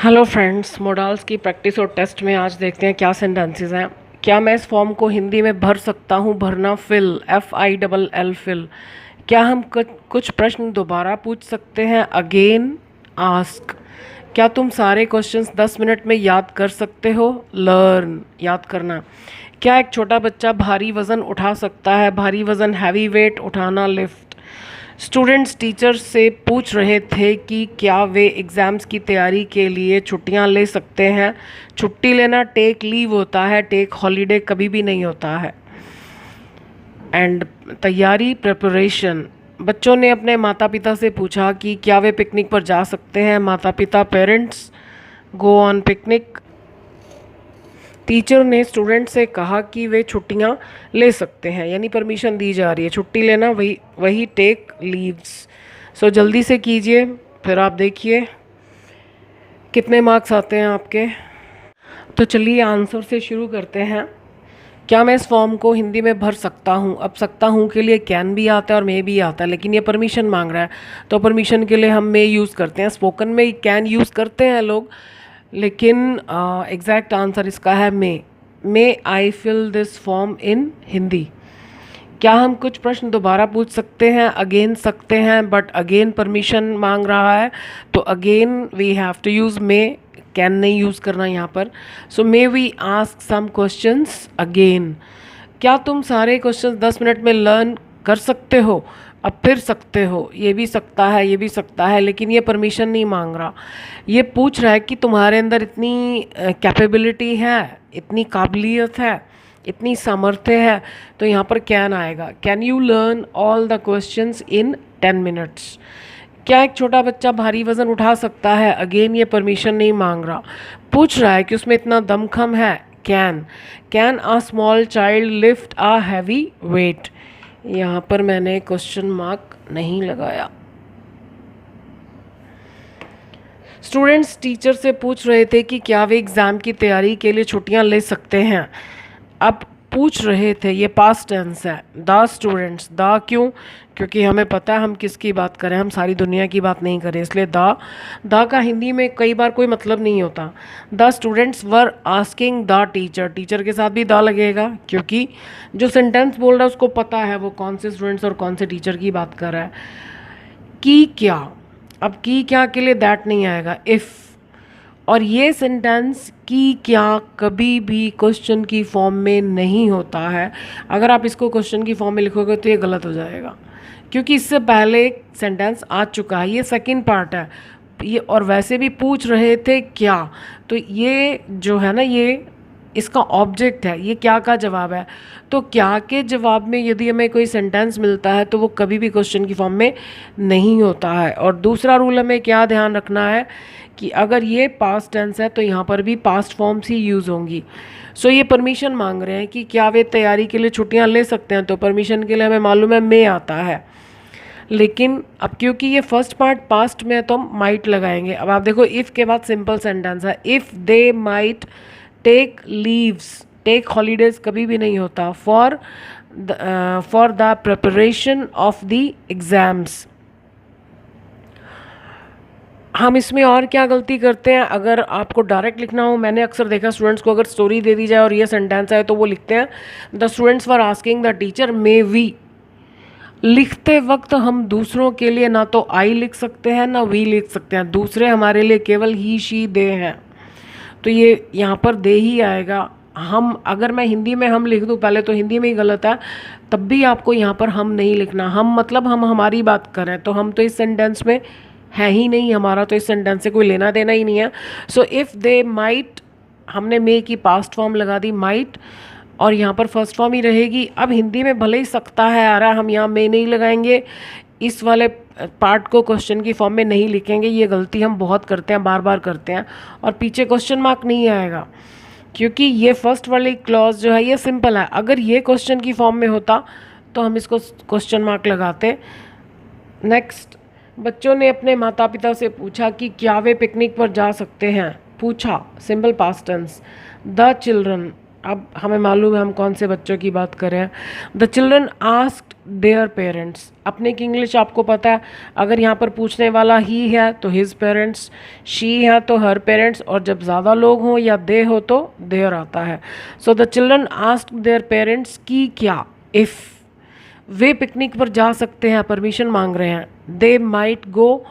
Hello friends, modals की practice और test में आज देखते हैं क्या सेंटेंसेस हैं। क्या मैं इस फॉर्म को हिंदी में भर सकता हूँ? भरना, फिल, FILL फिल। क्या हम कुछ प्रश्न दोबारा पूछ सकते हैं? Again, ask. क्या तुम सारे क्वेश्चंस 10 मिनट में याद कर सकते हो? लर्न, याद करना। क्या एक छोटा बच्चा भारी वज़न उठा सकता है? भारी वज़न, हैवी वेट, उठाना, लिफ्ट। स्टूडेंट्स टीचर से पूछ रहे थे कि क्या वे एग्ज़ाम्स की तैयारी के लिए छुट्टियां ले सकते हैं। छुट्टी लेना टेक लीव होता है, टेक हॉलीडे कभी भी नहीं होता है। एंड तैयारी, प्रिपरेशन। बच्चों ने अपने माता पिता से पूछा कि क्या वे पिकनिक पर जा सकते हैं। माता पिता, parents, go on picnic. Teacher ने स्टूडेंट से कहा कि वे छुट्टियां ले सकते हैं, यानी परमिशन दी जा रही है। छुट्टी लेना वही वही टेक लीव्स। सो जल्दी से कीजिए, फिर आप देखिए कितने मार्क्स आते हैं आपके। तो चलिए आंसर से शुरू करते हैं। क्या मैं इस फॉर्म को हिंदी में भर सकता हूँ? अब सकता हूँ के लिए कैन भी आता है और मे भी आता है, लेकिन ये परमिशन मांग रहा है, तो परमिशन के लिए हम मे यूज़ करते हैं। स्पोकन में कैन यूज़ करते हैं लोग, लेकिन एग्जैक्ट आंसर इसका है may I fill this form in Hindi. क्या हम कुछ प्रश्न दोबारा पूछ सकते हैं? अगेन सकते हैं, बट अगेन परमिशन मांग रहा है, तो again we have to use may. Can नहीं यूज़ करना यहाँ पर। So may we ask some questions again. क्या तुम सारे क्वेश्चंस 10 मिनट में लर्न कर सकते हो? अब फिर सकते हो, ये भी सकता है, ये भी सकता है, लेकिन ये परमिशन नहीं मांग रहा। ये पूछ रहा है कि तुम्हारे अंदर इतनी कैपेबिलिटी है, इतनी काबिलियत है, इतनी सामर्थ्य है, तो यहाँ पर कैन आएगा। Can you learn all the questions in 10 minutes? क्या एक छोटा बच्चा भारी वज़न उठा सकता है? अगेन ये परमिशन नहीं मांग रहा, पूछ रहा है कि उसमें इतना दमखम है। Can a small child lift a heavy weight? यहाँ पर मैंने क्वेश्चन मार्क नहीं लगाया। स्टूडेंट्स टीचर से पूछ रहे थे कि क्या वे एग्ज़ाम की तैयारी के लिए छुट्टियां ले सकते हैं। अब पूछ रहे थे, ये पास्ट टेंस है। द स्टूडेंट्स, द क्यों? क्योंकि हमें पता है हम किसकी बात करें, हम सारी दुनिया की बात नहीं करें, इसलिए द का हिंदी में कई बार कोई मतलब नहीं होता। The students were asking the teacher, teacher के साथ भी द लगेगा, क्योंकि जो सेंटेंस बोल रहा है उसको पता है वो कौन से स्टूडेंट्स और कौन से टीचर की बात कर रहा है। की क्या, अब की क्या के लिए दैट नहीं आएगा, इफ़। और ये सेंटेंस की क्या कभी भी क्वेश्चन की फॉर्म में नहीं होता है। अगर आप इसको क्वेश्चन की फॉर्म में लिखोगे तो ये गलत हो जाएगा, क्योंकि इससे पहले एक सेंटेंस आ चुका है, ये सेकंड पार्ट है ये। और वैसे भी पूछ रहे थे क्या, तो ये जो है ना, ये इसका ऑब्जेक्ट है, ये क्या का जवाब है। तो क्या के जवाब में यदि हमें कोई सेंटेंस मिलता है तो वो कभी भी क्वेश्चन की फॉर्म में नहीं होता है। और दूसरा रूल हमें क्या ध्यान रखना है कि अगर ये पास्ट टेंस है तो यहाँ पर भी पास्ट फॉर्म्स ही यूज़ होंगी। सो ये परमिशन मांग रहे हैं कि क्या वे तैयारी के लिए छुट्टियाँ ले सकते हैं, तो परमिशन के लिए हमें मालूम है मे आता है, लेकिन अब क्योंकि ये फर्स्ट पार्ट पास्ट में है तो हम माइट लगाएंगे। अब आप देखो, इफ़ के बाद सिंपल सेंटेंस है, if they might take leaves. Take holidays कभी भी नहीं होता। For the preparation of the exams. हम इसमें और क्या गलती करते हैं, अगर आपको डायरेक्ट लिखना हो, मैंने अक्सर देखा स्टूडेंट्स को अगर स्टोरी दे दी जाए और ये सेंटेंस है तो वो लिखते हैं the students were asking the teacher may we. लिखते वक्त हम दूसरों के लिए ना तो आई लिख सकते हैं ना वी लिख सकते हैं, दूसरे हमारे लिए केवल ही, शी, दे हैं, तो ये यहाँ पर दे ही आएगा। हम, अगर मैं हिंदी में हम लिख दूँ पहले तो हिंदी में ही गलत है, तब भी आपको यहाँ पर हम नहीं लिखना। हम मतलब हम हमारी बात करें, तो हम तो इस सेंटेंस में है ही नहीं, हमारा तो इस सेंटेंस से कोई लेना देना ही नहीं है। सो इफ़ दे माइट, हमने मे की पास्ट फॉर्म लगा दी माइट, और यहाँ पर फर्स्ट फॉर्म ही रहेगी। अब हिंदी में भले ही सकता है आ रहा है, हम यहाँ मे नहीं लगाएंगे, इस वाले पार्ट को क्वेश्चन की फॉर्म में नहीं लिखेंगे। ये गलती हम बहुत करते हैं, बार बार करते हैं, और पीछे क्वेश्चन मार्क नहीं आएगा, क्योंकि ये फर्स्ट वाली क्लॉज जो है ये सिंपल है। अगर ये क्वेश्चन की फॉर्म में होता तो हम इसको क्वेश्चन मार्क लगाते। नेक्स्ट, बच्चों ने अपने माता पिता से पूछा कि क्या वे पिकनिक पर जा सकते हैं। पूछा, simple past tense. The children, अब हमें मालूम है हम कौन से बच्चों की बात कर रहे हैं। The children asked their parents, अपने की इंग्लिश आपको पता है, अगर यहाँ पर पूछने वाला ही है तो हिज पेरेंट्स, शी है तो हर पेरेंट्स, और जब ज़्यादा लोग हों या दे हो तो देयर आता है। So the children asked their parents की क्या, इफ़ वे पिकनिक पर जा सकते हैं, परमिशन मांग रहे हैं। They might go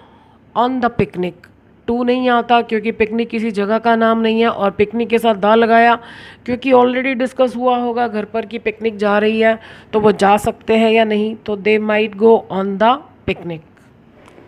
on the picnic, to नहीं आता क्योंकि पिकनिक किसी जगह का नाम नहीं है, और पिकनिक के साथ दा लगाया क्योंकि ऑलरेडी डिस्कस हुआ होगा घर पर कि पिकनिक जा रही है, तो वो जा सकते हैं या नहीं, तो दे might go on the picnic.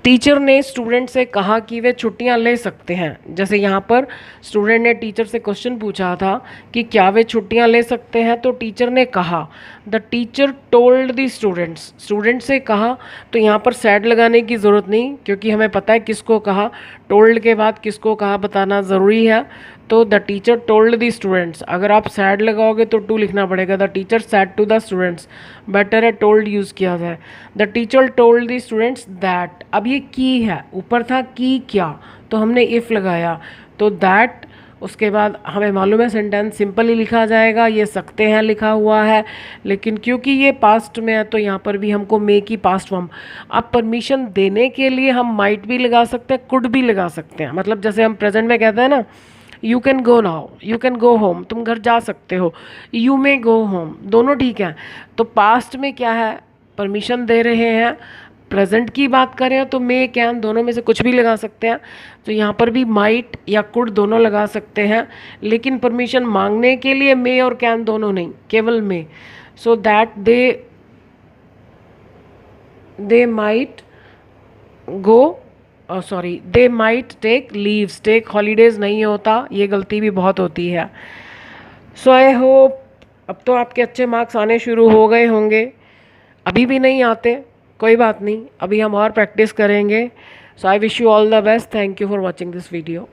Teacher ने स्टूडेंट से कहा कि वे छुट्टियां ले सकते हैं। जैसे यहाँ पर स्टूडेंट ने टीचर से क्वेश्चन पूछा था कि क्या वे छुट्टियां ले सकते हैं, तो टीचर ने कहा, the teacher told the students, student से कहा, तो यहाँ पर सैड लगाने की ज़रूरत नहीं क्योंकि हमें पता है किसको कहा, टोल्ड के बाद किसको कहा बताना ज़रूरी है। तो the teacher told the students, अगर आप सैड लगाओगे तो टू लिखना पड़ेगा, the teacher said to the students, better है टोल्ड यूज़ किया जाए। The teacher told the students that, अब ये की है, ऊपर था की क्या, तो हमने इफ़ लगाया, तो दैट, उसके बाद हमें मालूम है सेंटेंस सिंपल ही लिखा जाएगा, ये सकते हैं लिखा हुआ है, लेकिन क्योंकि ये पास्ट में है तो यहाँ पर भी हमको मे की पास्ट फॉर्म। अब परमिशन देने के लिए हम माइट भी लगा सकते हैं, कुड भी लगा सकते हैं, मतलब जैसे हम प्रेजेंट में कहते हैं ना, you can go now, you can go home, तुम घर जा सकते हो, यू मे गो होम, दोनों ठीक है। तो पास्ट में क्या है, परमिशन दे रहे हैं, प्रेजेंट की बात करें तो मे कैन दोनों में से कुछ भी लगा सकते हैं, तो यहाँ पर भी माइट या कुड दोनों लगा सकते हैं, लेकिन परमिशन मांगने के लिए मे और कैन दोनों नहीं, केवल may. So that they might go, sorry, they might take leaves, take holidays नहीं होता, ये गलती भी बहुत होती है। सो आई होप अब तो आपके अच्छे मार्क्स आने शुरू हो गए होंगे, अभी भी नहीं आते कोई बात नहीं, अभी हम और प्रैक्टिस करेंगे। So I wish you all the best, thank you for watching this video.